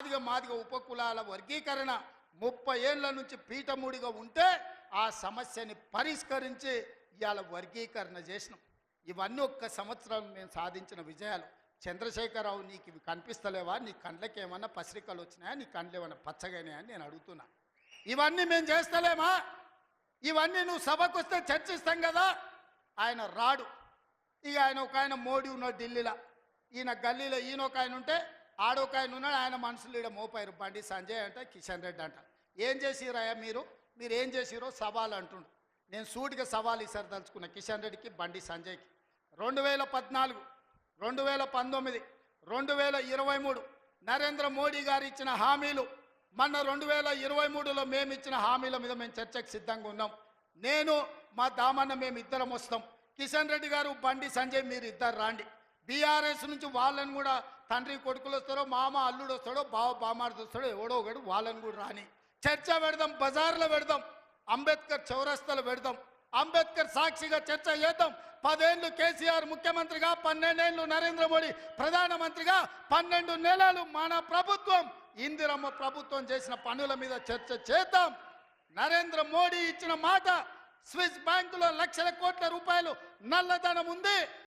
మాదిగ ఉపకులాల వర్గీకరణ 30 ఏళ్ల నుంచి పీఠముడిగా ఉంటే ఆ సమస్యని పరిష్కరించి ఇవాళ వర్గీకరణ చేసినాం. ఇవన్నీ ఒక్క సంవత్సరం మేము సాధించిన విజయాలు. చంద్రశేఖరరావు, నీకు ఇవి కనిపిస్తలేవా? నీ కండ్లకి ఏమన్నా పసిరికలు వచ్చినాయా? నీ కండ్లు ఏమన్నా పచ్చగానే అని నేను అడుగుతున్నా. ఇవన్నీ మేము చేస్తలేమా? ఇవన్నీ నువ్వు సభకు వస్తే చర్చిస్తాం కదా. ఆయన రాడు. ఇక ఆయన మోడీ ఉన్నాడు ఢిల్లీలో, ఈయన గల్లీలో ఈయన ఒక ఆయన ఉంటే ఆడొక ఆయన ఉన్నాడు. ఆయన మనుషులు ఈడ మోపారు. బండి సంజయ్ అంట, కిషన్ రెడ్డి అంట. ఏం చేసిరాయా మీరు ఏం చేసిరో సవాల్ అంటుండు. నేను సూటిగా సవాల్ ఇసారి తలుచుకున్న కిషన్ రెడ్డికి, బండి సంజయ్కి. 2014, 2019, 2023 నరేంద్ర మోడీ గారు ఇచ్చిన హామీలు, మొన్న 2023లో మేము ఇచ్చిన హామీల మీద మేము చర్చకు సిద్ధంగా ఉన్నాం. నేను మా దామన్న మేము ఇద్దరం వస్తాం. కిషన్ రెడ్డి గారు, బండి సంజయ్ మీరు ఇద్దరు రాండి. బీఆర్ఎస్ నుంచి వాళ్ళని కూడా తండ్రి కొడుకులు వస్తారో, మామ అల్లుడు వస్తాడో, బావ బామార్ది వస్తాడో, ఎవడో ఒకడు వాళ్ళని కూడా రాని. చర్చ పెడదాం, బజార్లో పెడదాం, అంబేద్కర్ చౌరస్తాలో పెడదాం. అంబేద్కర్ సాక్షిగా చర్చ చేద్దాం. 10 ఏళ్ళు కేసీఆర్ ముఖ్యమంత్రిగా, 12 ఏళ్ళు నరేంద్ర మోడీ ప్రధానమంత్రిగా, 12 నెలలు మన ప్రభుత్వం ఇందిరమ్మ ప్రభుత్వం చేసిన పనుల మీద చర్చ చేద్దాం. నరేంద్ర మోడీ ఇచ్చిన మాట, స్విస్ బ్యాంకులో లక్షల కోట్ల రూపాయలు నల్లధనం ఉంది.